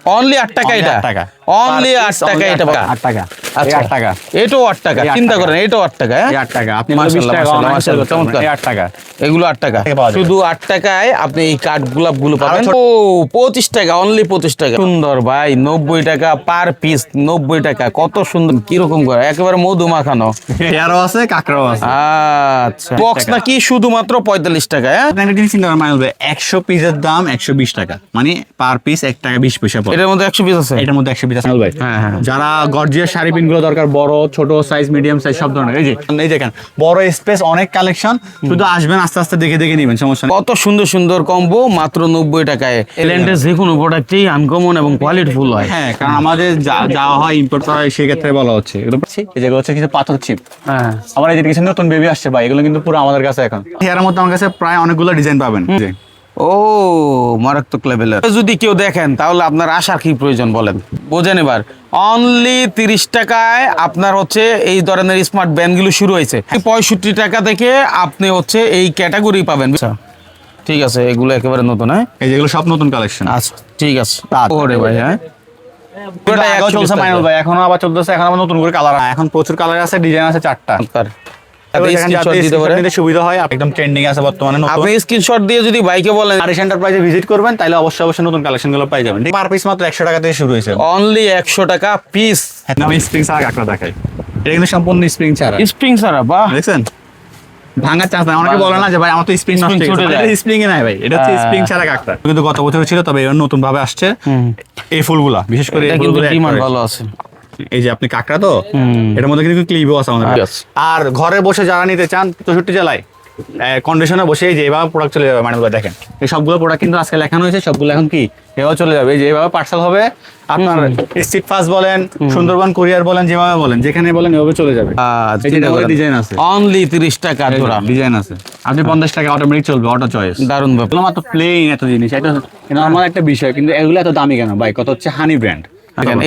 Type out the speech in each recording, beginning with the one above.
Only 8 টাকা এটা, only 8 টাকা এটা, 8 টাকা, আচ্ছা 8 টাকা, এটাও 8 টাকা, চিন্তা করেন এটাও 8 টাকা, হ্যাঁ 8 টাকা, আপনি মাশাআল্লাহ, মাশাআল্লাহ, চমৎকার, 8 টাকা, এগুলো 8 টাকা, শুধু 8 টাকায় আপনি এই কাঠ গোলাপ গুলো পাবেন। ও 25 টাকা, অনলি 25 টাকা, সুন্দর ভাই, 90 টাকা পার পিস, 90 টাকা, কত সুন্দর, কিরকম করে একেবারে মধু মাখানো, এরও আছে, কাকড়াও আছে। আচ্ছা বক্স নাকি শুধুমাত্র 45 টাকা, হ্যাঁ আপনি একটা জিনিস চিন্তা করেন, 100 পিসের দাম 120 টাকা, মানে পার পিস 1 টাকা 20 পয়সা পড়ে। এটার মধ্যে 100 পিস আছে, এটার মধ্যে 100 পিস আছে ভাই। হ্যাঁ, হ্যাঁ। যারা গর্জিয়াস শাড়ি পিন গুলো দরকার, বড় ছোট সাইজ, মিডিয়াম সাইজ, সব ধরনের, এই যে দেখেন বড় স্পেস, অনেক কালেকশন, শুধু আসবেন আস্তে আস্তে দেখে দেখে নেবেন, সমস্যা নেই। কত সুন্দর সুন্দর কম্বো মাত্র 90 টাকায়। এলিয়েন্টের যে কোনো প্রোডাক্টই আনকমন এবং কোয়ালিটিফুল হয়। হ্যাঁ, কারণ আমাদের যাওয়া হয় ইম্পোর্ট করা হয়, সেই ক্ষেত্রে বলা হচ্ছে এগুলো যেগুলো হচ্ছে কিছু পাথর চিপ। হ্যাঁ, আমার এই যে কিছু নতুন বেবি আসছে ভাই, এগুলো কিন্তু পুরো আমাদের কাছে এখন হেয়ারের মধ্যে আমার কাছে প্রায় অনেকগুলো ডিজাইন পাবেন। ও মারাত্মক লেভেলের। যদি কেউ দেখেন তাহলে আপনার আসার কি প্রয়োজন বলেন, বোঝেন এবার। অনলি 30 টাকায় আপনার হচ্ছে এই ধরনের স্মার্ট ব্যান্ডগুলো শুরু হয়েছে। 65 টাকা থেকে আপনি হচ্ছে এই ক্যাটাগরি পাবেন। আচ্ছা ঠিক আছে, এগুলো একেবারে নতুন, হ্যাঁ এই যেগুলো সব নতুন কালেকশন। আচ্ছা ঠিক আছে, ওরে ভাই, হ্যাঁ আগেও চলছে মাইনুল ভাই, এখনো আবার চলতেছে, এখন আবার নতুন করে কালার, এখন প্রচুর কালার আছে, ডিজাইন আছে 4টা। সুবিধা হয়, একদম ট্রেন্ডিং আছে বর্তমানে। আপনি স্ক্রিনশট দিয়ে যদি বাইকে বলেন আরিশ এন্টারপ্রাইজে ভিজিট করবেন, তাহলে অবশ্যই অবশ্যই নতুন কালেকশন গুলো পাই যাবেন। পার পিস মাত্র 100 টাকা থেকে শুরু হয়েছে, অনলি 100 টাকা পিস। আমি স্প্রিং ছাড়া কাঁকড়া দেখাই, এটা কিন্তু সম্পূর্ণ স্প্রিং ছাড়া। স্প্রিং ছাড়া, বাহ, দেখছেন ভাঙার চান্স নাই। অনেকে বলে না যে ভাই আমার তো স্প্রিং নষ্ট হয়ে গেছে, এটা স্প্রিং এ নাই ভাই, এটা হচ্ছে স্প্রিং ছাড়া কাঁকড়া। কিন্তু গত বছর ছিল, তবে এবার নতুন ভাবে আসছে এই ফুলগুলা, বিশেষ করে এটা কিন্তু ডিমান্ড ভালো আছে। এই যে আপনি কাঁকড়া তো, এটার মধ্যে কিন্তু ক্লিপও আছে আমাদের। আর ঘরে বসে যারা নিতে চান 64 জেলায় কন্ডিশনে বসে যে এভাবে প্রোডাক্ট চলে যাবে। মানে দেখেন এই সবগুলো প্রোডাক্ট কিন্তু আজকে লেখানো হয়েছে, সবগুলো এখন কি এভাবে চলে যাবে, যে এভাবে পার্সেল হবে। আপনার স্ট্রিট ফাস্ট বলেন, সুন্দরবন কুরিয়ার বলেন, যেভাবে বলেন, যেখানে বলেন এভাবে চলে যাবে। ডিজাইন আছে অনলি 30 টাকা জোড়া, ডিজাইন আছে। আপনি 50 টাকা অটোমেটিক চলবে, অটো চয়েস। দারুণ ব্যাপার। মাত্র প্লেন এত জিনিস, এটা নরমাল একটা বিষয়, কিন্তু এগুলো এত দামি কেন ভাই? কত হচ্ছে হানি ব্র্যান্ড,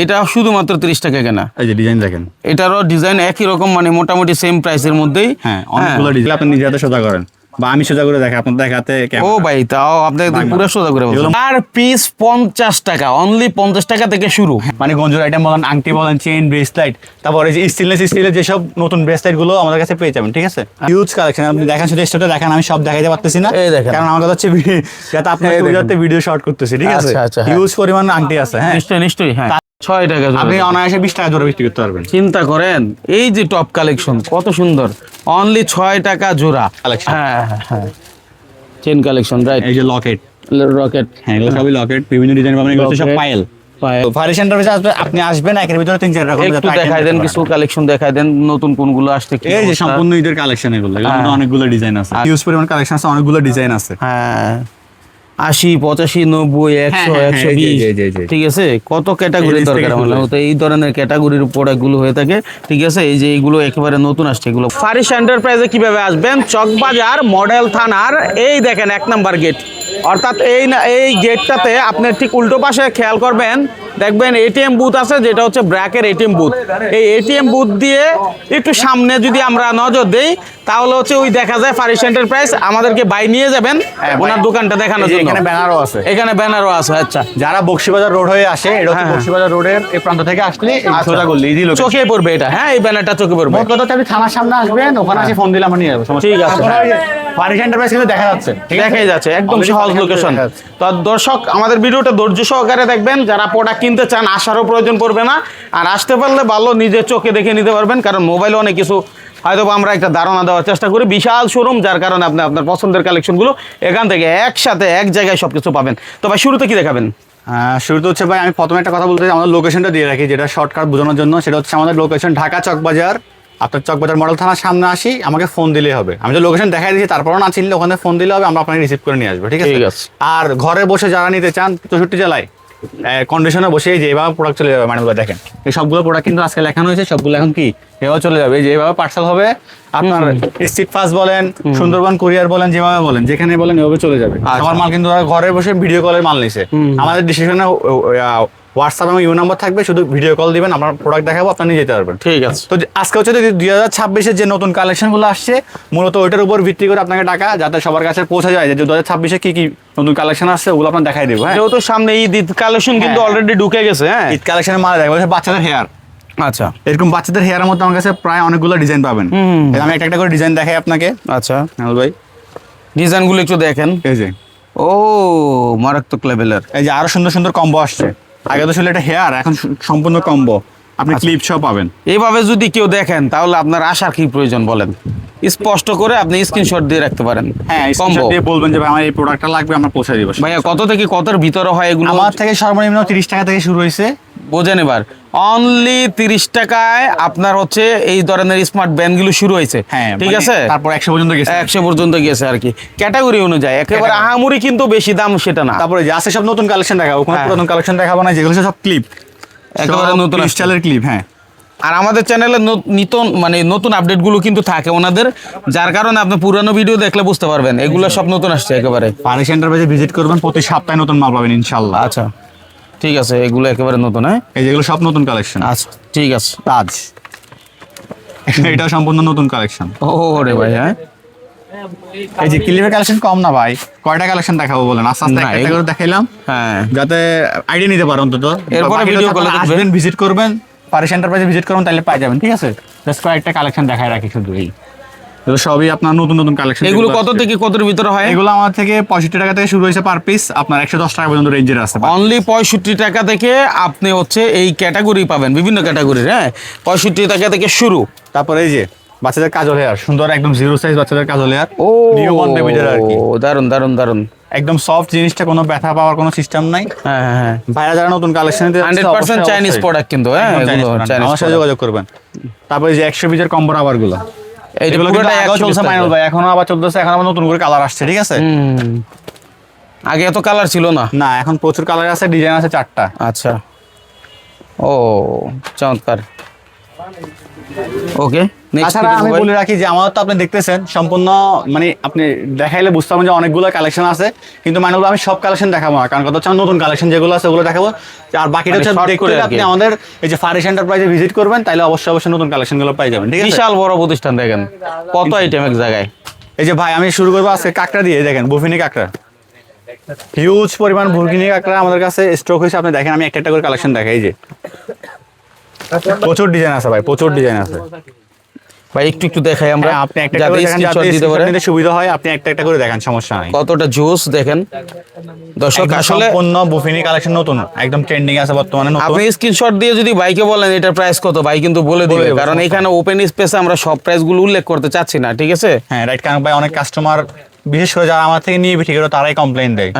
এটা শুধুমাত্র 30 টাকা কেনা। এই যে ডিজাইন দেখেন, এটারও ডিজাইন একই রকম, মানে মোটামুটি সেম প্রাইসের মধ্যেই। হ্যাঁ, অনেকগুলো ডিজাইন আপনি নিজে হাতে সোজা করেন, বা আমি সোজা করে দেখে আপনার দেখাতে। ও ভাই, তাও আপনি পুরো সোজা করে বলছেন। আর পিস 50 টাকা, অনলি 50 টাকা থেকে শুরু। মানে গঞ্জুর আইটেম বলেন, আংটি বলেন, চেইন, ব্রেসলাইট, তারপরে যে স্টিলের যেসব নতুন ব্রেসলাইট গুলো আমাদের কাছে পেয়ে যাবেন। ঠিক আছে, হিউজ কালেকশন। আপনি দেখেন, শুধু স্টোরটা দেখেন, আমি সব দেখাইতে পারতেছি না, কারণ আমার কথা হচ্ছে যাতে আপনার সুবিধার্থে ভিডিও শর্ট করতেছি। ঠিক আছে, হিউজ পরিমাণ আংটি আছে। হ্যাঁ নিশ্চয়ই নিশ্চয়ই, হ্যাঁ 6 টাকা আপনি অনায়াসে 20 টাকা জোড়া বিক্রি করতে পারবেন। চিন্তা করেন, এই যে টপ কালেকশন কত সুন্দর, অনলি 6 টাকা জোড়া। হ্যাঁ হ্যাঁ হ্যাঁ, চেন কালেকশন, রাইট। এই যে লকেট, রকেট, হ্যাঁ এগুলো সবই লকেট, বিভিন্ন ডিজাইন পাবেন, এগুলো সব পায়েল। ফায়ার সেন্টারে আপনি আসবেন, একের ভিতরে 3-4 রকম একটু দেখাই দেন, কিছু কালেকশন দেখাই দেন, নতুন কোনগুলো আসছে। এই যে সম্পূর্ণ ঈদের কালেকশন, এগুলো অনেকগুলো ডিজাইন আছে, হিউজ পরিমাণ কালেকশন আছে, অনেকগুলো ডিজাইন আছে। হ্যাঁ 80, 85, 90, 100, 120, ঠিক আছে, কত ক্যাটাগরি দরকার আমাদের। তো এই ধরনের ক্যাটাগরির প্রোডাক্টগুলো হয়ে থাকে। ঠিক আছে, এই যে এইগুলো একেবারে নতুন আসছে এগুলো। ফারিস এন্টারপ্রাইজে কিভাবে আসবেন? চকবাজার মডেল থানার এই দেখেন 1 নাম্বার গেট, অর্থাৎ এই গেটটাতে আপনি ঠিক উল্টো পাশে খেয়াল করবেন, দেখবেন এটিএম বুথ আছে, যেটা হচ্ছে ব্র্যাকের এটিএম বুথ। এই এটিএম বুথ দিয়ে একটু সামনে যদি আমরা নজর দেই, তাহলে হচ্ছে ওই দেখা যায় ফারিস এন্টারপ্রাইজ। আমাদেরকে বাই নিয়ে যাবেন ওনার দোকানটা দেখানোর জন্য। এখানে ব্যানারও আছে, এখানে ব্যানারও আছে। আচ্ছা, যারা বক্সিবাজার রোড হয়ে আসে, এটা হচ্ছে বক্সিবাজার রোডের এই প্রান্ত থেকে আসলে সোজা করলে ইজি লোকেশন চোখে পড়বে এটা। হ্যাঁ, এই ব্যানারটা চোখে পড়বে। মোট কথা হচ্ছে আপনি থানার সামনে আসবেন, ওখানে এসে ফোন দিলে আমরা নিয়ে যাবো, সমস্যা ঠিক আছে। ফারিস এন্টারপ্রাইজ কিন্তু দেখা যাচ্ছে, দেখাই যাচ্ছে, একদম সহজ লোকেশন। তো দর্শক, আমাদের ভিডিওটা ধৈর্য সহকারে দেখবেন। যারা প্রোডাক্ট কিনতে চান, আসারও প্রয়োজন পড়বে না, আর আসতে পারলে ভালো, নিজের চোখে দেখে নিতে পারবেন। কারণ মোবাইলে অনেক কিছু হয়তো আমরা একটা ধারণা দেওয়ার চেষ্টা করি, বিশাল শোরুম, যার কারণে আপনি আপনার পছন্দের কালেকশনগুলো এখান থেকে একসাথে এক জায়গায় সবকিছু পাবেন। তো ভাই, শুরুতে কি দেখাবেন? শুরুতে হচ্ছে ভাই, আমি প্রথমে একটা কথা বলতে চাই, আমাদের লোকেশনটা দিয়ে রাখি, যেটা শর্টকাট বোঝানোর জন্য। সেটা হচ্ছে আমাদের লোকেশন ঢাকা চকবাজার। আপনার চকবাজার মডেল থানার সামনে আসি, আমাকে ফোন দিলেই হবে। আমি তো লোকেশন দেখাই দিয়েছি, তারপরও না চিনলে ওখানে ফোন দিলে হবে, আমরা আপনাকে রিসিভ করে নিয়ে আসবো। ঠিক আছে। আর ঘরে বসে যারা নিতে চান 64 জেলায় কন্ডিশনে বসে যে এভাবে প্রোডাক্ট চলে যাবে। মানে দেখেন এই সবগুলো প্রোডাক্ট কিন্তু আজকে লেখানো হয়েছে, সবগুলো এখন কি এভাবে চলে যাবে, যে এভাবে পার্সেল হবে। আপনার স্ট্রিট ফাস্ট বলেন, সুন্দরবন কুরিয়ার বলেন, যেভাবে বলেন, যেখানে বলেন এভাবে চলে যাবে। আমার মাল কিন্তু ঘরে বসে ভিডিও কলের মাল নিছে, আমাদের ডিসিশনে হোয়াটসঅ্যাপ এবং ইউ নাম্বার থাকবে, শুধু ভিডিও কল দিবেন, আপনার প্রোডাক্ট দেখাবো, আপনি নিয়ে যেতে পারবেন। ঠিক আছে। তো আজকে হচ্ছে 2026-এর যে নতুন কালেকশনগুলো আসছে, মূলত ওইটার উপর ভিত্তি করে আপনাকে টাকা যাতে সবার কাছে পৌঁছে যায় যে 2026-এ কি কি নতুন কালেকশন আসছে ওগুলো আপনার দেখাই দেবো। হ্যাঁ, যেহেতু সামনে ঈদ কালেকশন কিন্তু অলরেডি ঢুকে গেছে। হ্যাঁ, ঈদ কালেকশনের মাল দেখবো, বাচ্চাদের হেয়ার। আচ্ছা, এরকম বাচ্চাদের হেয়ারের মধ্যে আমার কাছে প্রায় অনেকগুলো ডিজাইন পাবেন। আমি একটা একটা করে ডিজাইন দেখাই আপনাকে। আচ্ছা ভাই, ডিজাইনগুলো একটু দেখেন। এই যে, ও মারাত্মক লেভেলের। এই যে আরো সুন্দর সুন্দর কম্বো আসছে। আগে তো ছিল এটা হেয়ার, এখন সম্পূর্ণ কম্বো, আপনি ক্লিপ সহ পাবেন। এইভাবে যদি কেউ দেখেন তাহলে আপনার আসার কি প্রয়োজন বলেন? স্পষ্ট করে আপনি স্ক্রিনশট দিয়ে রাখতে পারেন। হ্যাঁ, কম্বো দিয়ে বলবেন যে ভাই আমার এই প্রোডাক্টটা লাগবে, আমরা পৌঁছে দিব। ভাইয়া কত থেকে কতের ভিতরে হয় এগুলো? আমার থেকে সর্বনিম্ন 30 টাকা থেকে শুরু হয়েছে। বোঝেন এবার, অনলি 30 টাকায় আপনার হচ্ছে এই ধরনের স্মার্ট ব্যান্ডগুলো শুরু হয়েছে। হ্যাঁ, ঠিক আছে, তারপর 100 পর্যন্ত গেছে। 100 পর্যন্ত গেছে আর কি, ক্যাটাগরি অনুযায়ী। একেবারে আহামরি কিন্তু বেশি দাম সেটা না। তারপরে যে আছে সব নতুন কালেকশন দেখাবো, কোনো পুরাতন কালেকশন দেখাবো না, যেগুলো সব ক্লিপ, একেবারে নতুন স্টাইলের ক্লিপ। হ্যাঁ, আর আমাদের চ্যানেলে নতুন আপডেটগুলো কিন্তু থাকে ওনাদের, যার কারণে আপনি পুরানো ভিডিও দেখলে বুঝতে পারবেন এগুলো সব নতুন আসছে একেবারে। পারি সেন্টার পেজে ভিজিট করবেন, প্রতি সপ্তাহে নতুন মাল পাবেন ইনশাআল্লাহ। আচ্ছা ঠিক আছে, এগুলো একেবারে নতুন। হ্যাঁ, এই যেগুলো সব নতুন কালেকশন। আচ্ছা ঠিক আছে। তাজ, এটা সম্পূর্ণ নতুন কালেকশন। ও রে ভাই, হ্যাঁ এই যে ক্লিপের কালেকশন কম না ভাই, কয়টা কালেকশন দেখাবো বলেন? আস্তে আস্তে একটা করে দেখাইলাম, হ্যাঁ, যাতে আইডিয়া নিতে পারো অন্তত। এরপরে ভিডিও কলে আসবেন, ভিজিট করবেন, পারি সেন্টার পেজে ভিজিট করবেন, তাহলে পাই যাবেন। ঠিক আছে, জাস্ট কয়েকটা কালেকশন দেখায় রাখি শুধু। এগুলো সবই আপনার নতুন নতুন কালেকশন। এগুলো কত থেকে কতর ভিতরে হয়? এগুলো আমার থেকে 65 টাকা থেকে শুরু হয়েছে পার পিস, আপনার 110 টাকা পর্যন্ত রেঞ্জের আছে। অনলি 65 টাকা থেকে আপনি হচ্ছে এই ক্যাটাগরি পাবেন, বিভিন্ন ক্যাটাগরির। হ্যাঁ, 65 টাকা থেকে শুরু। তারপরে এই যে বাচ্চাদের কাজল হেয়ার, সুন্দর একদম জিরো সাইজ বাচ্চাদের কাজল হেয়ার। ও নিউবর্ন বেবিদের আর কি। দারুন দারুন দারুন, একদম সফট জিনিসটা, কোনো ব্যথা পাওয়ার কোনো সিস্টেম নাই। হ্যাঁ হ্যাঁ হ্যাঁ, ভাইরা যারা নতুন কালেকশন 100% চাইনিজ প্রোডাক্ট কিন্তু। হ্যাঁ, এগুলো চাইনিজ, আমার সাথে যোগাযোগ করবেন। তারপরে যে 100 পিসের কম্বো রাবার গুলো, এইগুলো কিন্তু আগেও চলছে মাইনুল ভাই, এখনো আবার চলতেছে, এখন আবার নতুন করে কালার আসছে। ঠিক আছে, আগে এত কালার ছিল না। না, এখন প্রচুর কালার আছে, ডিজাইন আছে 4টা। আচ্ছা, ও চমৎকার। ওকে, তাছাড়া আমি বলে রাখি যে আমার তো আপনি দেখতেছেন সম্পূর্ণ, মানে আপনি দেখাইলে বুঝতে পারবেন যে অনেকগুলো কালেকশন আছে, কিন্তু মাইনুল ভাই আমি সব কালেকশন দেখাবো না, কারণ কথা হচ্ছে নতুন কালেকশন যেগুলো আছে ওগুলো দেখাবো। আর বাকিটা হচ্ছে দেখতে হলে আপনি আমাদের এই যে ফারিস এন্টারপ্রাইজে ভিজিট করবেন, তাহলে অবশ্যই অবশ্যই নতুন কালেকশনগুলো পাই যাবেন। ঠিক আছে, বিশাল বড় প্রতিষ্ঠান, দেখেন কত আইটেম এক জায়গায়। এই যে ভাই আমি শুরু করবো আজকে কাঁকড়া দিয়ে, দেখেন বুফিনি কাঁকড়া, হিউজ পরিমাণ বুফিনি কাঁকড়া আমাদের কাছে স্টক হয়েছে। আপনি দেখেন, আমি একটা একটা করে কালেকশন দেখাই। এই যে প্রচুর ডিজাইন আছে ভাই, প্রচুর ডিজাইন আছে ভাই, একটু একটু দেখাই আমরা, আপনি একটা একটা করে দেখেন, যাতে নিতে সুবিধা হয়, আপনি একটা একটা করে দেখেন, সমস্যা নাই। কতটা জোস দেখেন দর্শক, আসলে সম্পূর্ণ বুফিনি কালেকশন নতুন, একদম ট্রেন্ডিং আছে বর্তমানে নতুন। আপনি স্ক্রিনশট দিয়ে যদি ভাইকে বলেন এটার প্রাইস কত, ভাই কিন্তু বলে দিবে, কারণ এখানে ওপেন স্পেসে আমরা সব প্রাইস গুলো উল্লেখ করতে চাচ্ছি না। ঠিক আছে, হ্যাঁ রাইট, কারণ ভাই অনেক কাস্টমার, বিশেষ করে যারা আমার থেকে নিয়ে বিক্রি করে তারাই কমপ্লেইন দেয়।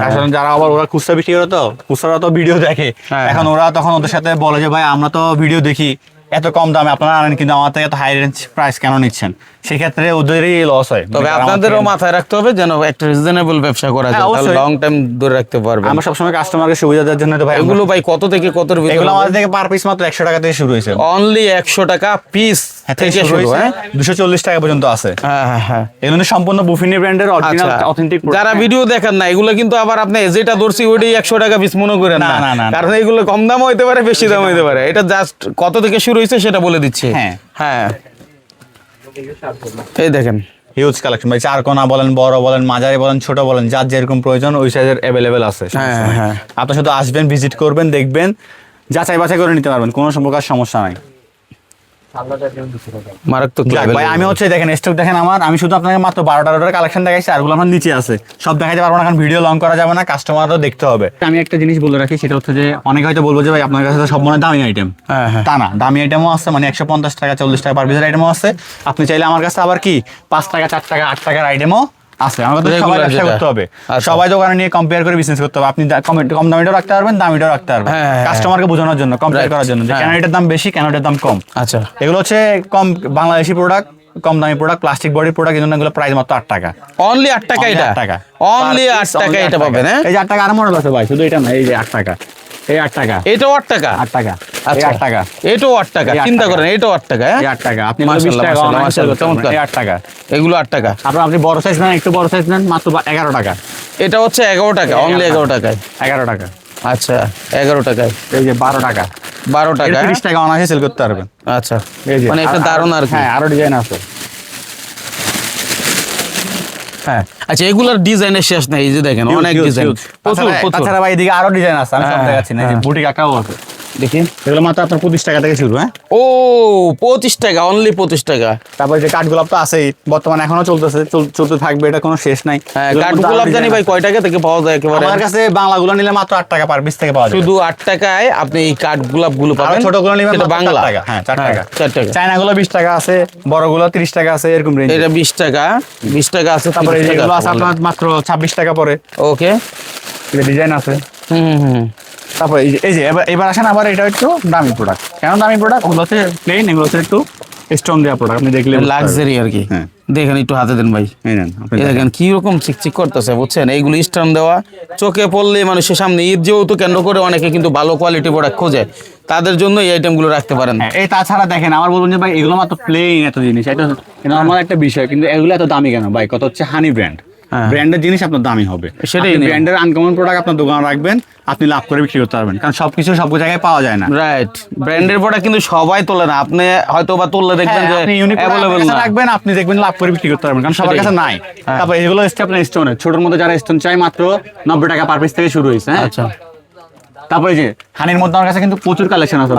আসলে যারা আবার ওরা খুচরা বিক্রি করে, তো খুচরা তো ভিডিও দেখে, এখন ওরা তখন ওদের সাথে বলে যে ভাই আমরা তো ভিডিও দেখি, এত কম দামে আপনারা আনেন, কিন্তু আমার থেকে এত হাই রেঞ্জ প্রাইস কেন নিচ্ছেন? সেক্ষেত্রে ওদেরই লস হয়। তবে আপনাদেরও মাথায় রাখতে হবে যেন একটা রিজনেবল ব্যবসা করা যায়, তাহলে লং টাইম ধরে রাখতে পারবে। আমরা সবসময় কাস্টমারকে সুবিধা দেওয়ার জন্য তো ভাই, এগুলো ভাই কত থেকে কতর ভিতরে? এগুলো আমাদের থেকে পার পিস মাত্র 100 টাকা থেকে শুরু হয়েছে, অনলি 100 টাকা পিস থেকে শুরু। হ্যাঁ, 240 টাকা পর্যন্ত আছে। হ্যাঁ হ্যাঁ হ্যাঁ, এগুলো সম্পূর্ণ বুফিনি ব্র্যান্ডের অরিজিনাল অথেন্টিক। যারা ভিডিও দেখেন না, এগুলো কিন্তু আবার আপনি যেটা ধরছি ওইটাই 100 টাকা পিস মনে করেন না, কারণ এগুলো কম দাম হইতে পারে, বেশি দাম হইতে পারে। এটা জাস্ট কত থেকে শুরু হয়েছে সেটা বলে দিচ্ছে। হ্যাঁ হ্যাঁ, এই দেখেন হিউজ কালেকশন ভাই, 4 কোনা বলেন, বড় বলেন, মাঝারি বলেন, ছোট বলেন, যার যেরকম প্রয়োজন ওই সাইজের অ্যাভেলেবেল আছে। হ্যাঁ, আপনি শুধু আসবেন, ভিজিট করবেন, দেখবেন, যাচাই বাছাই করে নিতে পারবেন, কোনো প্রকার সমস্যা নাই। মারাত্মক ভাই আমি হচ্ছে দেখেন স্টক দেখেন আমার, আমি শুধু আপনাকে মাত্র 12টা কালেকশন দেখাইছি, আরগুলো আমার নিচে আছে, সব দেখাতে পারবো না, কারণ ভিডিও লং করা যাবে না, কাস্টমারও দেখতে হবে। আমি একটা জিনিস বলে রাখি, সেটা হচ্ছে যে অনেকে হয়তো বলবো যে ভাই আপনার কাছে সব মনে দামি আইটেম, তা না, দামি আইটেমও আছে, মানে 150 টাকা 40 টাকা পার পিসের আইটেমও আছে। আপনি চাইলে আমার কাছে আবার কি 5 টাকা 4 টাকা 8 টাকার আইটেমও আছে। আমাদের সবাই ব্যবসা করতে হবে, সবাই দোকানে নিয়ে কম্পেয়ার করে বিজনেস করতে হবে। আপনি কম দামিটাও রাখতে পারবেন, দামিটাও রাখতে পারবেন, কাস্টমারকে বোঝানোর জন্য, কম্পেয়ার করার জন্য যে কেন এটার দাম বেশি, কেন এটার দাম কম। আচ্ছা, এগুলো হচ্ছে কম বাংলাদেশি প্রোডাক্ট, কম দামি প্রোডাক্ট, প্লাস্টিক বডি প্রোডাক্ট, এই জন্য এগুলো প্রাইস মাত্র 8 টাকা। অনলি 8 টাকা, এটা 8 টাকা, অনলি 8 টাকা এটা পাবেন। হ্যাঁ, এই যে 8 টাকা আর মডেল আছে ভাই, শুধু এটা না, এই যে 8 টাকা, এই 8 টাকা, এটাও 8 টাকা, 8 টাকা, আচ্ছা 8 টাকা, এটাও 8 টাকা, চিন্তা করেন, এটাও 8 টাকা। এই 8 টাকা, আপনি 20 টাকা চমৎকার, এই 8 টাকা, এগুলো 8 টাকা। আপনি বড় সাইজ নেন, একটু বড় সাইজ নেন, মাত্র 11 টাকা। এটা হচ্ছে 11 টাকা, অনলি 11 টাকায়, 11 টাকা। আচ্ছা 11 টাকায়, এই যে 12 টাকা, 12 টাকা। 30 টাকা অনায়াসে সেল করতে পারবেন। আচ্ছা এই যে মানে একটা দারুণ আর কি। হ্যাঁ আরো ডিজাইন আছে। হ্যাঁ আচ্ছা, এগুলার ডিজাইনের শেষ নাই, এই যে দেখেন অনেক ডিজাইন, প্রচুর প্রচুর। তাছাড়া ভাই এদিকে আরো ডিজাইন আছে, আমি সব হ্যাঁ, দেখাচ্ছি না। এই যে হ্যাঁ। বুটি কাকাও আছে, দেখি। এগুলো মাত্র আপনার 25 টাকা থেকে শুরু। হ্যাঁ, ও 25 টাকা, অনলি 25 টাকা। তারপরে যে কাঠগোলাপ তো আছেই, বর্তমানে এখনো চলতেছে, চলতে থাকবে, এটা কোনো শেষ নাই। হ্যাঁ, এগুলোর মধ্যে কাঠগোলাপ আরো জানি design ভাই আছে। কয় টাকা থেকে পাওয়া যায় একেবারে? আমার কাছে বাংলাগুলো নিলে মাত্র 8 টাকা পার পিস থেকে পাওয়া যায়। শুধু 8 টাকায় আপনি এই কাঠগোলাপ গুলো আর পাবেন। ছোটগুলো নিবেন সেটা মাত্র বাংলা 4 টাকা। হ্যাঁ 4 টাকা। 4 টাকা। চায়নাগুলো 20 টাকা আছে, বড়গুলো 30 টাকা আছে, এরকম রেঞ্জ। এটা 20 টাকা, 20 টাকা আছে। তারপরে 30 টাকা এগুলো আছে আছে আপনার মাত্র 26 টাকা পরে। ওকে। ডিজাইন আছে। হুম। তারপরে এই যে এবার আসেন আবার, এটা একটু দামি প্রোডাক্ট। কেন দামি প্রোডাক্ট? ওগুলো হচ্ছে প্লেন, এগুলো হচ্ছে একটু স্টোন দেওয়া প্রোডাক্ট। আপনি দেখলে লাক্সারি আর কি। হ্যাঁ। দেখেন একটু হাতে দেন ভাই, এই নেন আপনি এই দেখেন কি রকম চিকচিক করতেছে, বুঝছেন? এইগুলো স্টান দেওয়া, চোখে পড়লে মানুষের সামনে ঈদ যেহেতু কেন্দ্র করে অনেকে কিন্তু ভালো কোয়ালিটি প্রোডাক্ট খোঁজে, তাদের জন্য এই আইটেমগুলো রাখতে পারেন। হ্যাঁ, এই তাছাড়া দেখেন আমার বলবেন যে ভাই এগুলো মাত্র প্লেন এত জিনিস, এটা নর্মাল একটা বিষয়, কিন্তু এগুলো এত দামি কেন ভাই? কত হচ্ছে হানি ব্র্যান্ড, হ্যাঁ। ব্র্যান্ডের জিনিস আপনার দামি হবে। সেটাই নিয়ম। ব্র্যান্ডের আনকমন প্রোডাক্ট আপনার দোকানে রাখবেন, আপনি লাভ করে বিক্রি করতে পারবেন, কারণ সবকিছু সব জায়গায় পাওয়া যায় না। রাইট, ব্র্যান্ডের প্রোডাক্ট কিন্তু সবাই তোলে না, আপনি হয়তো বা তুললে দেখবেন যে হ্যাঁ, আপনি ইউনিক অ্যাভেলেবল না। রাখবেন, আপনি দেখবেন লাভ করে বিক্রি করতে পারবেন, কারণ সবার সেটাই। কাছে নাই। হ্যাঁ। তারপর এগুলো হচ্ছে আপনার স্টোনের, ছোটর মধ্যে যারা স্টোন চাই মাত্র 90 টাকা পার পিস থেকে শুরু হয়েছে। হ্যাঁ, আচ্ছা তারপরে যে হানির মধ্যে আমার কাছে কিন্তু প্রচুর কালেকশন আছে।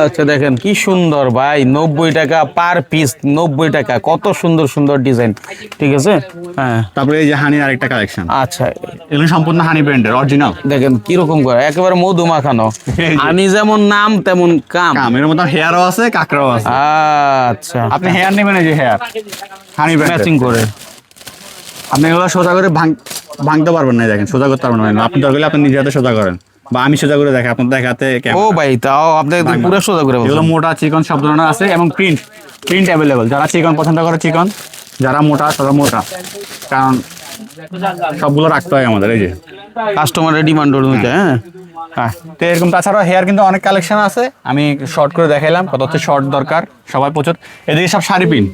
আচ্ছা, দেখেন কি সুন্দর ভাই, 90 টাকা পার পিস, 90 টাকা, কত সুন্দর সুন্দর ডিজাইন। ঠিক আছে, হ্যাঁ। তারপরে এই যে হানির আরেকটা কালেকশন, আচ্ছা এগুলো সম্পূর্ণ হানি ব্র্যান্ডের অরিজিনাল। দেখেন কিরকম করে, একেবারে মধু মাখানো। এই যে। আমি যেমন নাম তেমন কাম। এর মধ্যে হেয়ারও আছে, কাকড়াও আছে। আচ্ছা, আপনি হেয়ার নেবেন, এই যে হেয়ার হানি ব্র্যান্ডের। ম্যাচিং করে। আপনি এগুলো সোজা করে ভাঙতে পারবেন না, দেখেন সোজা করতে পারবেন না। আপনি দরকার হলে আপনি নিজে হাতে সোজা করেন, বা আমি সোজা করে দেখে আপনার দেখাতে ও ভাই, তাও আপনি একদম পুরো সোজা করে এগুলো বলছেন। মোটা চিকন সব ধরনের আছে, এবং প্রিন্ট অ্যাভেলেবল। যারা চিকন পছন্দ করে চিকন, যারা মোটা তারা মোটা, কারণ সবগুলো রাখতে হয় আমাদের। এই যে কাস্টমারের ডিমান্ড অনুযায়ী। হ্যাঁ হ্যাঁ, তো এরকম। তাছাড়া হেয়ার কিন্তু অনেক কালেকশন আছে, আমি শর্ট করে দেখাইলাম কত হচ্ছে শর্ট দরকার সবাই প্রচুর। এদিকে সব শাড়ি পিন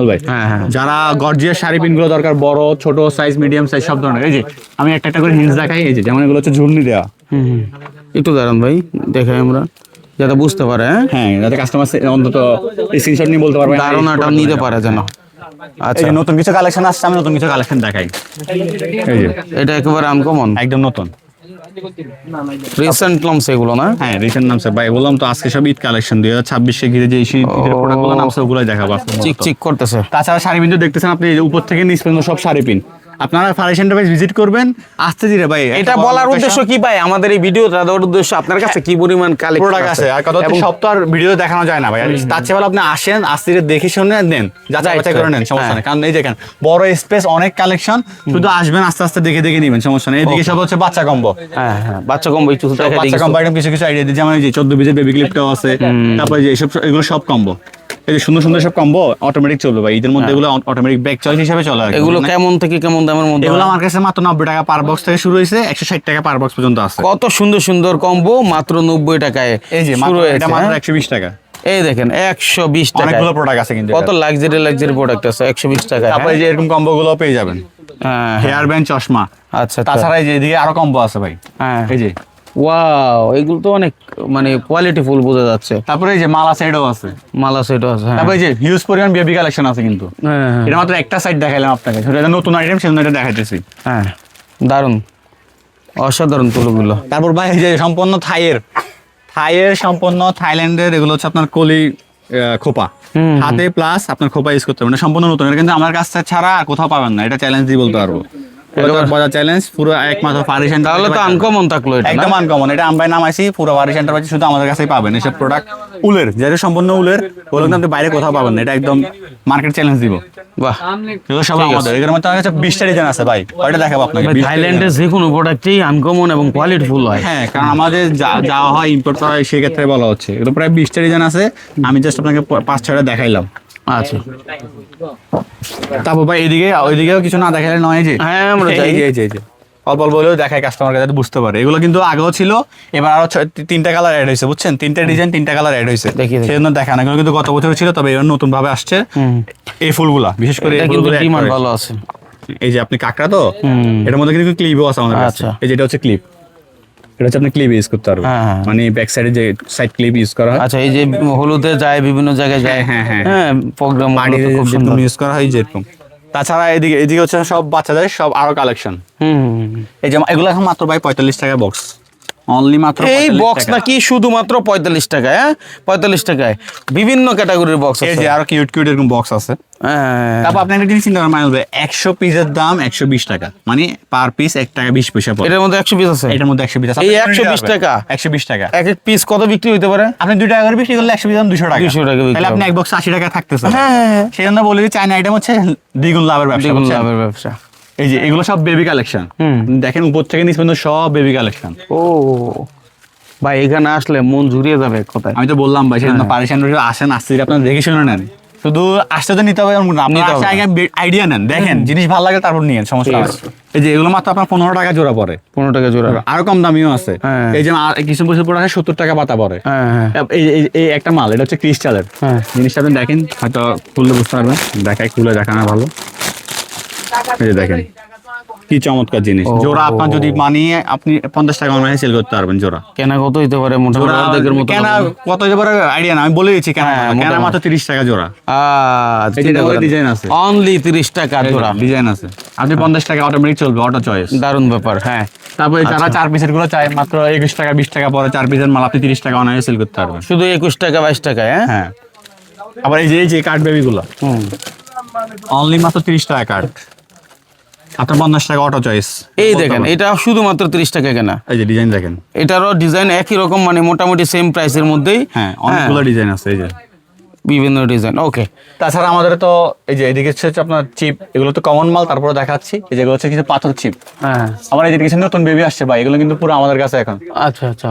ভাই, হ্যাঁ। যারা গর্জিয়াস শাড়ি পিন গুলো দরকার, বড় ছোট সাইজ মিডিয়াম সাইজ সব ধরনের। এই যে আমি একটা একটা করে হিন্স দেখাই, এই যে যেমন এগুলো হচ্ছে ঝুর্নি দেওয়া। হুম, একটু দাঁড়ান ভাই, দেখাই আমরা যাতে বুঝতে পারে। হ্যাঁ, হ্যাঁ, যাতে কাস্টমার অন্তত স্ক্রিনশট নিয়ে বলতে পারবে, ধারণাটা নিতে পারে যেন। এই আচ্ছা, যে নতুন কিছু কালেকশন আসছে, আমি নতুন কিছু কালেকশন দেখাই। এই যে এটা একেবারে আনকমন, একদম নতুন রিসেন্ট লঞ্চ এগুলো না? হ্যাঁ, রিসেন্ট নামছে ভাই। বললাম তো আজকে সব ঈদ কালেকশন 2026 ঘিরে যে ঈদের প্রোডাক্টগুলো নামছে ওগুলোই দেখাবো আজকে। চিক চিক করতেছে। তাছাড়া শাড়ি পিন তো দেখতেছেন আপনি, এই যে উপর থেকে নিচ পর্যন্ত সব শাড়ি পিন। আপনারা ফার্নিচার এন্টারপ্রাইজ ভিজিট করবেন, আসতে ধীরে ভাই। এটা বলার উদ্দেশ্য কি ভাই, আমাদের এই ভিডিওটা দেওয়ার উদ্দেশ্য আপনার কাছে কি পরিমাণ প্রোডাক্ট কালেকশন আছে, আর কত সব তো আর ভিডিও দেখানো যায় না ভাই। আর তার চেয়ে ভালো আপনি আসেন, আসতে দেখে শুনে নেন, যাচাই বাছাই করে নেন, সমস্যা নেই। কারণ এই দেখেন বড় স্পেস, অনেক কালেকশন, শুধু আসবেন আস্তে আস্তে দেখে দেখে নেবেন, সমস্যা নেই। এদিকে সব হচ্ছে বাচ্চা কম্বো। হ্যাঁ, বাচ্চা কম্বো একটু দেখাই দিই। বাচ্চা কম্বো আইটেম কিছু কিছু আইডিয়া দিই, যেমন এই যে 14 পিসের বেবি ক্লিপটাও আছে। তারপরে যে এইসব এগুলো সব কম্বো, এই যে সুন্দর সুন্দর সব কম্বো অটোমেটিক চলবে ভাই। ঈদের মধ্যে এগুলো অটোমেটিক ব্যাক চয়েস হিসেবে চলে আর কি। এগুলো কেমন থেকে কেমন দামের মধ্যে? এগুলো আমার কাছে মাত্র 90 টাকা পার বক্স থেকে শুরু হয়েছে, 160 টাকা পার বক্স পর্যন্ত আছে। কত সুন্দর সুন্দর কম্বো মাত্র 90 টাকায় এই যে শুরু হয়েছে। এটা মাত্র হ্যাঁ? 120 টাকা। এই দেখেন 120 টাকা, অনেকগুলো প্রোডাক্ট আছে কিন্তু কত লাক্সারি প্রোডাক্ট আছে 120 টাকা। তারপরে এই যে এরকম কম্বো গুলো পেয়ে যাবেন, হ্যাঁ, হেয়ার ব্যান্ড, চশমা। আচ্ছা, তাছাড়া এই যে এদিকে আরো কম্বো আছে ভাই। হ্যাঁ, এই যে ওয়াও, এগুলো তো অনেক মানে কোয়ালিটি ফুল বোঝা যাচ্ছে। তারপরে এই যে মালা সাইডও আছে। মালা সেটও আছে। হ্যাঁ, তারপরে এই যে হিউজ পরিমাণ বেবি কালেকশন আছে কিন্তু। হ্যাঁ, এটা মাত্র একটা সাইড দেখাইলাম আপনাকে, এটা নতুন আইটেম, সেজন্য এটা দেখাইতেছি। হ্যাঁ, দারুন, অসাধারণ তুলোগুলো। তারপর ভাই এই যে সম্পূর্ণ থাইয়ের সম্পূর্ণ থাইল্যান্ডের, এগুলো হচ্ছে আপনার কলি খোপা হাতে প্লাস আপনার খোপা ইউজ করতে পারবেন। এটা সম্পূর্ণ নতুন, এটা কিন্তু আমার কাছ থেকে ছাড়া আর কোথাও পাবেন না, এটা চ্যালেঞ্জ দিয়ে বলতে পারবো। বাজার চ্যালেঞ্জ পুরো একমাত্র ফারিশন। তাহলে তো আনকমন থাকলো এটা, একদম আনকমন। এটা আমরাই নামাইছি, পুরো ফারিশন এন্টারপ্রাইজ শুধু আমাদের কাছেই পাবেন এসব প্রোডাক্ট। উলের, যেটা সম্পূর্ণ উলের, ওগুলো কিন্তু আপনি বাইরে কোথাও পাবেন না। এটা একদম মার্কেট চ্যালেঞ্জ দিব। বাহ, এগুলো সব আমাদের। এগুলোর মধ্যে আমার কাছে 20টা ডিজাইন আছে ভাই, ওইটা দেখাবো আপনাকে। থাইল্যান্ডের যে কোনো প্রোডাক্টই আনকমন এবং কোয়ালিটি ফুল হয়। হ্যাঁ, কারণ আমাদের যাওয়া হয়, ইম্পোর্ট করা হয়, সেক্ষেত্রে বলা হচ্ছে। এগুলো প্রায় 20টা ডিজাইন আছে, আমি জাস্ট আপনাকে 5-6টা দেখাইলাম। আচ্ছা, তারপর ভাই ওইদিকেও কিছু না দেখাইলে নয়। যে হ্যাঁ, আমরা যাই। এই যে অল্প অল্প বলেও দেখায় কাস্টমার যাতে বুঝতে পারে। এগুলো কিন্তু আগেও ছিল, এবার আরো 3টা কালার অ্যাড হয়েছে, বুঝছেন? 3টা ডিজাইন 3টা কালার অ্যাড হয়েছে, দেখি। সেজন্য দেখা না। এগুলো কিন্তু গত বছর ছিল, তবে এবার নতুন ভাবে আসছে এই ফুলগুলা, বিশেষ করে এই এটা কিন্তু ফুলগুলো add ডিমান্ড করে। ভালো আছে। এই যে আপনি কাকড়া তো, এটার মধ্যে কিন্তু ক্লিপও আছে আমাদের কাছে। আচ্ছা। এই যেটা হচ্ছে ক্লিপ, এটা হচ্ছে আপনি ক্লিপ ইউজ করতে পারবেন, হ্যাঁ। মানে ব্যাক সাইডে যে সাইড ক্লিপ ইউজ করা হয়। আচ্ছা, এই যে হলুদে যায়, বিভিন্ন জায়গায় যায়, হ্যাঁ, হ্যাঁ, হ্যাঁ, প্রোগ্রাম খুব সুন্দর ইউজ করা হয় যেরকম। তাছাড়া এদিকে হচ্ছে সব বাচ্চাদের সব আরো কালেকশন। এই যে এগুলো এখন মাত্র ভাই 45 টাকা বক্স, অনলি মাত্র এই বক্স নাকি শুধুমাত্র 45 টাকায়? হ্যাঁ, 45 টাকায় বিভিন্ন ক্যাটাগরির বক্স এই আছে। যে আরো কিউট কিউট এরকম বক্স আছে। হ্যাঁ, তারপর আপনি একটা জিনিস চিন্তা করেন মাইনুল ভাই, 100 পিসের দাম 120 টাকা, মানে পার পিস 1 টাকা 20 পয়সা পড়ে। এটার মধ্যে 100 পিস আছে। এটার মধ্যে 100 পিস আছে। এই 120 টাকা, 120 টাকা এক এক পিস কত বিক্রি হইতে পারে? আপনি 2 টাকা করে বিক্রি করলে 100 পিস দাম 200 টাকা। 200 টাকা বিক্রি তাহলে আপনি হবে। এক বক্স 80 টাকা থাকতেছে। হ্যাঁ, সেই জন্য বলি যে চায়না আইটেম হচ্ছে দ্বিগুণ লাভের ব্যবসা। দ্বিগুণ বুঝছেন? লাভের ব্যবসা। এই যে এগুলো সব বেবি কালেকশন, দেখেন উপর থেকে নিচ পর্যন্ত সব বেবি কালেকশন। ও ভাই, এখানে আসলে মন জুড়িয়ে যাবে কোথায়। আমি তো বললাম ভাই, সেই জন্য পারেশান আসেন, আসতে আপনারা দেখে শুনে নেন, শুধু আসতে তো নিতে হবে এমন না, আপনারা আসে আগে আইডিয়া নেন, দেখেন জিনিস ভালো লাগে তারপর নিয়েন, সমস্যা নেই। এই যে এগুলো মাত্র আপনার 15 টাকা জোড়া পড়ে, 15 টাকা জোড়া। আরো কম দামিও আছে। হ্যাঁ। এই যে কিছু বছর পরে 70 টাকা পাতা পড়ে। হ্যাঁ, এই একটা মাল, এটা হচ্ছে ক্রিস্টালের। হ্যাঁ। জিনিসটা আপনি দেখেন, হয়তো খুললে বুঝতে পারবেন, দেখাই খুলে দেখানো ভালো। এই যে দেখেন কি চমৎকার জিনিস, জোড়া আপনার যদি মানিয়ে আপনি 50 টাকা অনলাইনে সেল করতে পারবেন জোড়া। কেনা কত হইতে পারে মোটামুটি অর্ধেকের মতো? কেনা কত হতে পারে আইডিয়া না, আমি বলে দিচ্ছি কেনা হ্যাঁ, কেনা মোটামুটি। মাত্র 30 টাকা জোড়া। আচ্ছা, এই যে ডিজাইন আছে, অনলি 30 টাকা জোড়া। ডিজাইন আছে, আপনি 50 টাকা অটোমেটিক চলবে, অটো চয়েস। দারুণ ব্যাপার। হ্যাঁ, তারপরে যারা 4 পিসের গুলো চায় মাত্র 21 টাকা 20 টাকা পরে 4 পিসের মাল আপনি 30 টাকা অনলাইনে সেল করতে পারবেন। শুধু 21 টাকা 22 টাকায়? হ্যাঁ, হ্যাঁ। আবার এই যে কার্ড বেবি গুলো অনলি মাত্র 30 টাকা কার্ড, আপনার 50 টাকা অটো চয়েস। এই দেখেন, এটা শুধুমাত্র 30 টাকা কেনা। এই যে ডিজাইন দেখেন, এটারও ডিজাইন একই রকম, মানে মোটামুটি সেম প্রাইসের মধ্যেই। হ্যাঁ অনেকগুলো ডিজাইন আছে এই যে বিভিন্ন ডিজাইন। ওকে, তাছাড়া আমাদের তো এই যে এদিকে হচ্ছে আপনার চিপ, এগুলো তো কমন মাল, তারপরে দেখাচ্ছি এই যেগুলো হচ্ছে কিছু পাথর চিপ। হ্যাঁ, আমার এই যে কিছু নতুন বেবি আসছে ভাই, এগুলো কিন্তু পুরো আমাদের কাছে এখন। আচ্ছা আচ্ছা।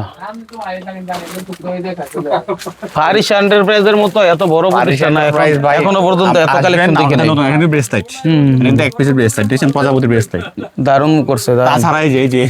ফারিস এন্টারপ্রাইজের মতো এত বড় প্রতিষ্ঠান না এখনো পর্যন্ত এত কালেকশন দেখি নাই। নতুন এখানে ব্রেসলাইট, কিন্তু এক পিসের ব্রেসলাইট দেখছেন, প্রজাপতির ব্রেসলাইট। দারুণ করছে, দারুণ। তাছাড়া এই যে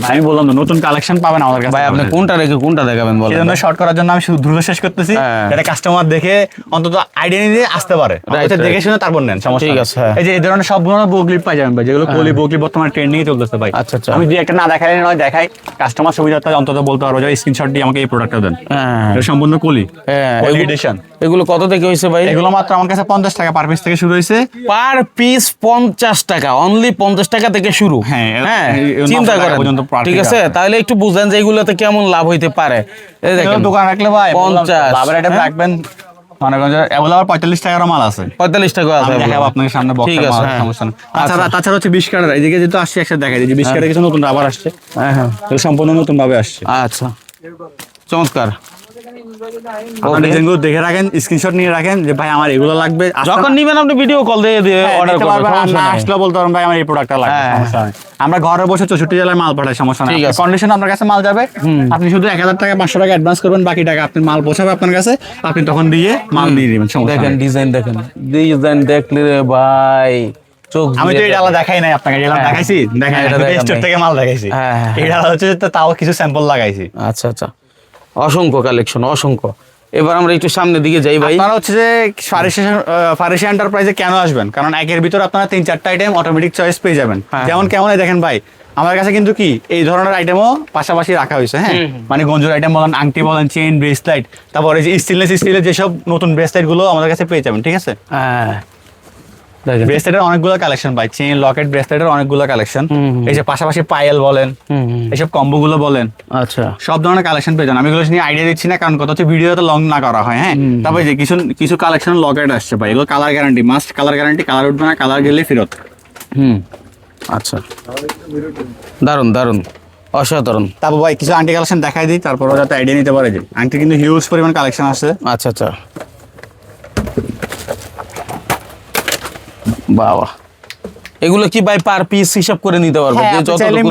আমি বললাম তো নতুন কালেকশন পাবেন আমাদের কাছে। ভাই, আপনি কোনটা রেখে কোনটা দেখাবেন বলেন? সেজন্য শর্ট করার জন্য আমি শুধু দ্রুত শেষ করতেছি, হ্যাঁ। যাতে কাস্টমার দেখে অন্তত আইডিয়া নিয়ে আসতে পারে, Right, দেখে right. শুনে তারপর নেন, সমস্যা ঠিক নেই। আছে, হ্যাঁ। এই যে এই ধরনের সব ধরনের বো ক্লিপ পাই যাবেন ভাই, যেগুলো কলি বো ক্লিপ বর্তমানে ট্রেন্ডিং এ চলতেছে ভাই। আচ্ছা, আচ্ছা। আমি যদি একটা না দেখাই নয় দেখাই, কাস্টমার সুবিধাটা অন্তত বলতে পারবো যে স্ক্রিনশট দিয়ে আমাকে এই প্রোডাক্টটা দেন। হ্যাঁ, এটা সম্পূর্ণ কলি, হ্যাঁ। কলি এডিশন। এগুলো কত থেকে হয়েছে ভাই? এগুলো মাত্র আমার কাছে 50 টাকা পার পিস থেকে শুরু হয়েছে। পার পিস 50 টাকা, অনলি 50 টাকা থেকে শুরু। হ্যাঁ, হ্যাঁ, এই চিন্তা 900 টাকা করেন। পর্যন্ত per ঠিক piece আছে, তাহলে একটু বুঝেন যে এগুলোতে কেমন লাভ হইতে পারে। এই দেখেন, এগুলো দোকান রাখলে ভাই 50, লাভের আইটেম হ্যাঁ। রাখবেন, মনে করেন যে এগুলো আবার 45 টাকারও মাল আছে। 45 টাকা আছে। আমি দেখাবো আপনাদের সামনে ঠিক বক্সের আছে, মাল, হ্যাঁ। সমস্যা নেই। তাছাড়া হচ্ছে 20 কাটার, এদিকে যেহেতু আসছে একসাথে দেখাই দিই যে 20 কাটার কিছু নতুন রাবার আসছে, হ্যাঁ, হ্যাঁ। এগুলো সম্পূর্ণ নতুন ভাবে আসছে। আচ্ছা, চমৎকার। আপনারা ডিজাইনগুলো দেখে রাখেন, স্ক্রিনশট নিয়ে রাখেন যে ভাই আমার এগুলো লাগবে। যখন নিবেন আপনি ভিডিও কল দিয়ে অর্ডার করবেন, সমস্যা না নাই। আসলে বলতে পারবেন ভাই আমার এই প্রোডাক্টটা লাগবে, হ্যাঁ। সমস্যা নেই। আমরা ঘরে বসে 64 জেলায় মাল পাঠাই, সমস্যা নেই। ঠিক আছে। কন্ডিশন আপনার কাছে মাল যাবে, আপনি শুধু 1000 টাকা 500 টাকা অ্যাডভান্স করবেন, বাকি টাকা আপনি মাল পৌঁছাবে আপনার কাছে, আপনি তখন দিয়ে মাল দিয়ে দিবেন, সমস্যা দেখেন নেই। ডিজাইন, দেখেন ডিজাইন দেখলে রে ভাই চোখ আমি তো জুড়িয়ে এই ডালা দেখাই নাই আপনাকে, এই ডালা হ্যাঁ। দেখাইছি, দেখেন এটা দেখান স্টোর নাই। থেকে মাল দেখাইছি। হ্যাঁ, হ্যাঁ, এই ডালা হচ্ছে তো তাও কিছু স্যাম্পল লাগাইছি। আচ্ছা আচ্ছা, অসংখ্য কালেকশন, অসংখ্য। এবার আমরা একটু সামনের দিকে যাই ভাই। আপনারা হচ্ছে যে ফারিসি এন্টারপ্রাইজে কেন আসবেন, কারণ একের ভিতর আপনারা 3-4টা আইটেম অটোমেটিক চয়েস পেয়ে যাবেন। হ্যাঁ। যেমন কেমন এই দেখেন ভাই, আমার কাছে কিন্তু কি এই ধরনের আইটেমও পাশাপাশি রাখা হয়েছে। হ্যাঁ, মানে গঞ্জুর আইটেম বলেন, আংটি বলেন, চেইন, ব্রেসলাইট, তারপরে যে স্টেনলেস স্টিলের যেসব নতুন ব্রেসলাইট গুলো আমাদের কাছে পেয়ে যাবেন, ঠিক আছে। হ্যাঁ, দেখেন। ব্রেসলেটের অনেকগুলো কালেকশন ভাই, চেইন, লকেট, ব্রেসলেটের অনেকগুলো কালেকশন। এই যে পাশাপাশি পায়েল বলেন, এইসব কম্বো গুলো বলেন, আচ্ছা, সব ধরনের কালেকশন পেয়ে যান। আমি এগুলো নিয়ে আইডিয়া দিচ্ছি না, কারণ কথা হচ্ছে ভিডিওতে লং না করা হয়। হ্যাঁ, তারপরে যে কিছু কালেকশন লকেট আসছে ভাই, এগুলো colour guarantee, must colour guarantee, colour উঠবে না, কালার গেলে ফেরত। আচ্ছা, দারুন দারুন, অসাধারণ। তারপর ভাই কিছু আংটি কালেকশন দেখাই দিই, তারপর যাতে আইডিয়া নিতে পারে যে আংটি কিন্তু হিউজ পরিমাণ কালেকশন আছে। আচ্ছা আচ্ছা, বাবা, এগুলো কি ভাই পার পিস হিসাব করে নিতে পারবে? হ্যাঁ, যে আপনি যতটুকু চাইলে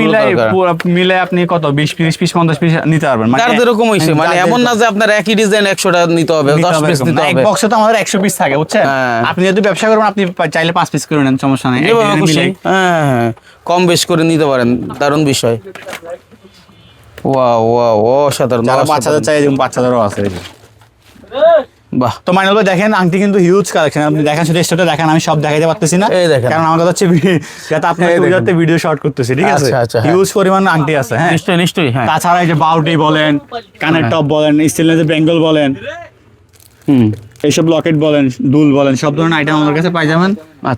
দরকার। মিলে আপনি কত 20 পিস 50 পিস নিতে পারবেন, যার যেরকম হইছে, মানে এমন না যে আপনার একই ডিজাইন 100টা নিতে হবে, 10 পিস নিতে এক হবে। বক্সে তো আমাদের 100 পিস থাকে, বুঝছেন। হ্যাঁ। আপনি যদি ব্যবসা করবেন আপনি চাইলে 5 পিস করে নেন, সমস্যা নেই। যেভাবে খুশি, হ্যাঁ হ্যাঁ, কম বেশ করে নিতে পারেন, দারুণ বিষয়। ওয়াও ওয়াও, অসাধারণ, যারা অসাধারণ। বাচ্চাদের চাই, যেমন বাচ্চাদেরও আছে। বাহ, তো মাইনুল ভাই দেখেন আংটি কিন্তু হিউজ কালেকশন, আপনি দেখেন শুধু স্টোরটা দেখেন, আমি সব দেখাইতে পারতেছি না, এই দেখেন। কারণ আমার কথা হচ্ছে যাতে আপনার সুবিধার্থে ভিডিও শর্ট করতেছি, ঠিক আছে? আচ্ছা, আচ্ছা, হ্যাঁ। হিউজ পরিমাণ আংটি আছে, হ্যাঁ। নিশ্চয়ই নিশ্চয়ই, হ্যাঁ। তাছাড়া এই যে বাউটি বলেন, কানের টপ বলেন, স্টেনলেসের বেঙ্গল বলেন, হুম, এইসব লকেট বলেন, দুল বলেন, সব ধরনের আইটেম আমার কাছে পাই যাবেন।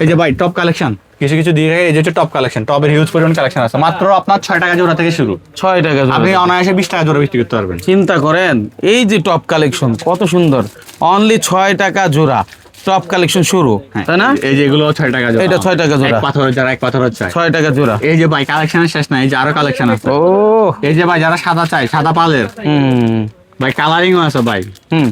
এই যে ভাই টপ কালেকশন কিছু কিছু দিয়ে এই যে টপ কালেকশন, টপের হিউজ পরিমাণ কালেকশন আছে, মাত্র আপনার 6 টাকা জোড়া থেকে শুরু। 6 টাকা জোড়া। আপনি অনায়াসে 20 টাকা জোড়া বিক্রি করতে পারবেন। চিন্তা করেন, এই যে টপ কালেকশন কত সুন্দর, অনলি 6 টাকা জোড়া টপ কালেকশন শুরু, তাই না? এই যে এগুলো 6 টাকা জোড়া, এটা 6 টাকা জোড়া, এক পাথরের যারা এক পাথরের চাই 6 টাকা জোড়া। এই যে ভাই কালেকশনের শেষ নাই, এই যে আরো কালেকশন আছে। ও, এই যে ভাই যারা সাদা চাই, সাদা পালের হুম ভাই কালারিংও আছে ভাই। হুম,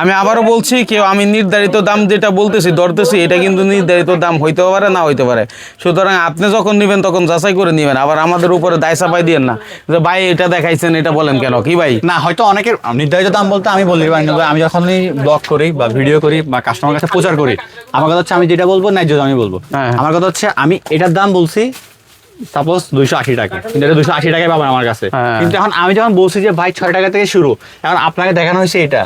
আমি আবারও বলছি, কেউ আমি নির্ধারিত দাম যেটা বলতেছি ধরতেছি, এটা কিন্তু নির্ধারিত দাম হইতেও পারে না হইতে পারে। সুতরাং আপনি যখন নেবেন তখন যাচাই করে নেবেন, আবার আমাদের উপরে দায় চাপাই দিয়েন না যে ভাই এটা দেখাইছেন, এটা বলেন কেন, কি ভাই? না, হয়তো অনেকের নির্ধারিত দাম বলতে আমি বলি ভাই, আমি যখনই ব্লগ করি বা ভিডিও করি বা কাস্টমার কাছে প্রচার করি, আমার কথা হচ্ছে আমি যেটা বলবো ন্যায্য দামই বলবো। হ্যাঁ। আমার কথা হচ্ছে আমি এটার দাম বলছি সাপোজ 280 টাকা, কিন্তু এটা 280 টাকায় পাবেন আমার কাছে। হ্যাঁ। কিন্তু এখন আমি যখন বলছি যে ভাই 6 টাকা থেকে শুরু, এখন আপনাকে দেখানো হয়েছে এটা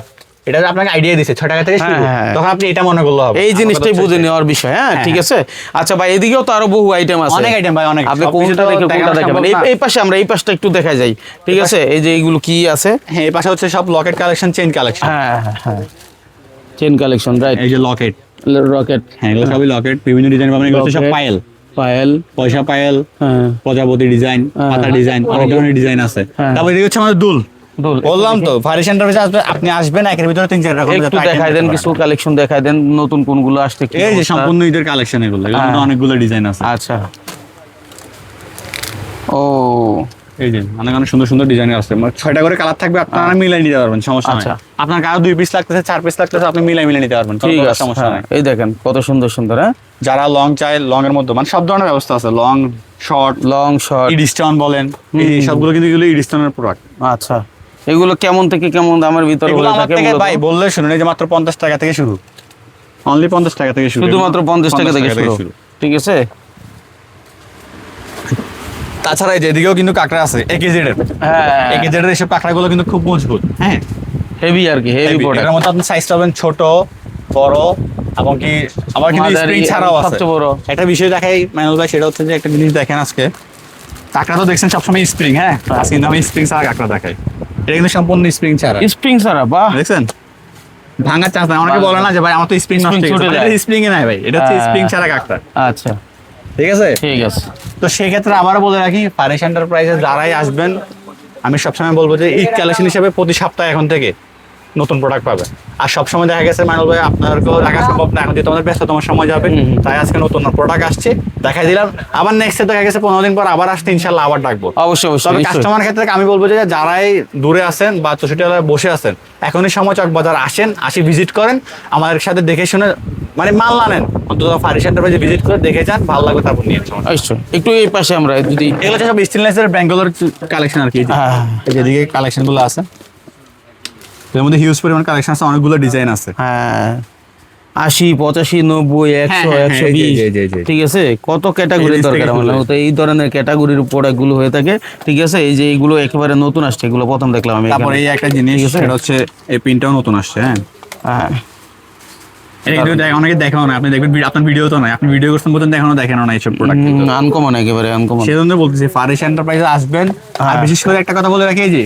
এটা আপনাকে আইডিয়া দিচ্ছে 6 টাকা থেকে শুরু, হ্যাঁ। তখন আপনি এটা মনে করলে হবে। এই জিনিসটাই বুঝে নেওয়ার বিষয়, হ্যাঁ, ঠিক আছে। আচ্ছা ভাই, এদিকেও তো আরো বহু আইটেম আছে, অনেক item ভাই, অনেক। আপনি সব কিছু কোনটা তো দেখে কোনটা দেখানো দেখাবেন? সম্ভব না। এই পাশে, আমরা এই পাশটা একটু দেখা যাই, ঠিক আছে। এই যে এইগুলো কি আছে? হ্যাঁ, এই পাশে হচ্ছে সব লকেট কালেকশন, চেইন কালেকশন। হ্যাঁ হ্যাঁ, চেন কালেকশন, রাইট। এই যে লকেট, রকেট, হ্যাঁ এগুলো সবই লকেট, বিভিন্ন ডিজাইন পাবেন। এগুলো হচ্ছে সব Locket, পায়েল, পায়েল, পয়সা পায়েল, হ্যাঁ, প্রজাপতি ডিজাইন, হ্যাঁ। পাতা ডিজাইন, অনেক ধরনের ডিজাইন আছে। হ্যাঁ। তারপর এদিকে হচ্ছে আমাদের দুল, দুল। বললাম তো ভারি সেন্টার আসবে, আপনি আসবেন একের ভিতরে 3-4 রকম একটু দেখাই দেন, কিছু কালেকশন দেখাই দেন, নতুন কোনগুলো আসছে কি এই যে অবস্থা? সম্পূর্ণ ঈদের কালেকশন, এগুলো এগুলোর মধ্যে হ্যাঁ। অনেকগুলো ডিজাইন আছে। আচ্ছা, ও, এই যে অনেক অনেক সুন্দর সুন্দর ডিজাইন আছে, 6টা করে কালার থাকবে, আপনারা মিলাই নিতে পারবেন, সমস্যা নাই। আচ্ছা। আপনার কারো 2 পিস লাগতেছে, 4 পিস লাগতেছে, আপনি মিলাই নিতে পারবেন, কোনো ঠিক আছে, সমস্যা নাই। হ্যাঁ, এই দেখেন কত সুন্দর সুন্দর, হ্যাঁ, যারা লং চাই, লং এর মধ্যে মানে সব ধরনের ব্যবস্থা আছে, লং, শর্ট, লং শর্ট। ইডিস্টন বলেন, এই সবগুলো কিন্তু এগুলো ইডিস্টনের প্রোডাক্ট। আচ্ছা, এগুলো কেমন থেকে কেমন দামের ভিতরে এগুলো হয়ে আমার থাকে থেকে মূলত? ভাই বললে শুনুন, এই যে মাত্র 50 টাকা থেকে শুরু, অনলি 50 টাকা থেকে শুরু, শুধুমাত্র 50 টাকা থেকে শুরু, ঠিক আছে। তাছাড়া এই যে এদিকেও কিন্তু কাঁকড়া আছে একেজেড এর, হ্যাঁ, একেজেড এর এসব কাঁকড়াগুলো কিন্তু খুব মজবুত, হ্যাঁ, হেভি আর কি, হেভি এর প্রোডাক্ট। মধ্যে আপনি সাইজ পাবেন ছোট, বড়, এবং কি আবার কিন্তু মাঝারি, স্প্রিং ছাড়াও আছে। সবচেয়ে বড়। একটা বিষয় দেখাই মাইনুল ভাই, সেটা হচ্ছে যে একটা জিনিস দেখেন, আজকে কাঁকড়া তো দেখছেন সবসময় স্প্রিং, হ্যাঁ, আজকে কিন্তু আমি স্প্রিং ছাড়া কাঁকড়া দেখাই, এটা কিন্তু সম্পূর্ণ স্প্রিং ছাড়া, স্প্রিং ছাড়া, বাহ, দেখছেন ভাঙার চান্স নাই। অনেকে বলে না যে ভাই আমার তো স্প্রিং নষ্ট হয়ে ছুটে গেছে, যায়। এটা স্প্রিং এ নাই ভাই, এটা হচ্ছে হ্যাঁ। স্প্রিং ছাড়া কাঁকড়া, আচ্ছা, ঠিক আছে। ঠিক আছে। তো সেক্ষেত্রে আবারও বলে রাখি, ফারিস এন্টারপ্রাইজে যারাই আসবেন, আমি সবসময় বলবো যে ঈদ কালেকশন হিসেবে প্রতি সপ্তাহে এখন থেকে নতুন প্রোডাক্ট পাবে। আর সবসময় দেখা গেছে মাইনুল ভাই আপনাদেরকেও দেখা সম্ভব না, এখন যেহেতু আমাদের ব্যস্ততম সময় যাবে, তাই আজকে নতুন প্রোডাক্ট আসছে দেখাই দিলাম। আবার নেক্সট দেখা গেছে 15 দিন পর আবার আসতে ইনশাল্লাহ আবার ডাকবো। অবশ্যই অবশ্যই, তবে নিশ্চয়ই। কাস্টমার ক্ষেত্রে আমি বলবো যে যারাই দূরে আছেন বা 64 তলায় বসে আছেন, এখনই সময় চকবাজার আসেন, আসি ভিজিট করেন, আমাদের সাথে দেখে শুনে মানে মাল না নেন, অন্তত ফারিস এন্টারপ্রাইজে ভিজিট করে দেখে যান, ভালো লাগবে তারপর নিয়ে যান। অবশ্যই। একটু এই পাশে আমরা যদি, এগুলো হচ্ছে সব স্টেনলেসের ব্যাঙ্গালোর কালেকশন আর কি, হ্যাঁ। এই যে এদিকে কালেকশন গুলো আছে, এর মধ্যে হিউজ পরিমাণ কালেকশন আছে, অনেকগুলো ডিজাইন আছে। হ্যাঁ, 80, 85, 90, 100, হ্যাঁ, হ্যাঁ, 120, জি। ঠিক আছে। কত ক্যাটাগরি এই দরকার থেকে আমার, শুরু। তো এই ধরনের ক্যাটাগরির প্রোডাক্টগুলো হয়ে থাকে, ঠিক আছে। এই যে এইগুলো একেবারে নতুন আসছে, এগুলো প্রথম দেখলাম আমি তারপরে এখানে। এই একটা জিনিস, ঠিক আছে। সেটা হচ্ছে এই পিনটাও নতুন আসছে, হ্যাঁ, হ্যাঁ, এটা কিন্তু অনেকে দেখাও না, আপনি দেখবেন আপনার ভিডিও তো নাই, আপনি ভিডিও করছেন বলতেন দেখানো না এইসব প্রোডাক্ট, আনকমন, একেবারে আনকমন। সেজন্য বলতেছি ফারিস এন্টারপ্রাইজে আসবেন। আর হ্যাঁ। বিশেষ করে একটা কথা বলে রাখি, এই যে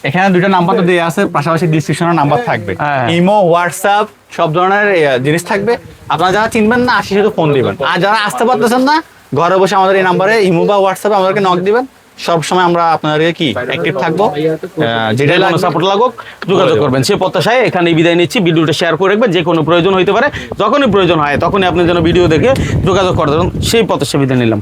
এখানে 2টা নাম্বার তো দেওয়া আছে, পাশাপাশি ডিসক্রিপশনের নাম্বার থাকবে, হ্যাঁ। ইমো, হোয়াটসঅ্যাপ সব ধরনের জিনিস থাকবে। আপনারা যারা চিনবেন না, আসি শুধু ফোন দিবেন, আর যারা আসতে পারতেছেন না, ঘরে বসে আমাদের এই নাম্বারে ইমো বা হোয়াটসঅ্যাপে আমাদেরকে নক দিবেন, সব সময় আমরা আপনাদেরকে কি অ্যাক্টিভ থাকবো, যেটা যেটা কোনো সাপোর্ট লাগুক যোগাযোগ করবেন। সে প্রত্যাশায় এখানে বিদায় নিচ্ছি। ভিডিওটা শেয়ার করে রাখবেন, যে কোনো প্রয়োজন হইতে পারে, যখনই প্রয়োজন হয় তখনই আপনি যেন ভিডিও দেখে যোগাযোগ করতে পারেন, সেই প্রত্যাশা বিদায় নিলাম।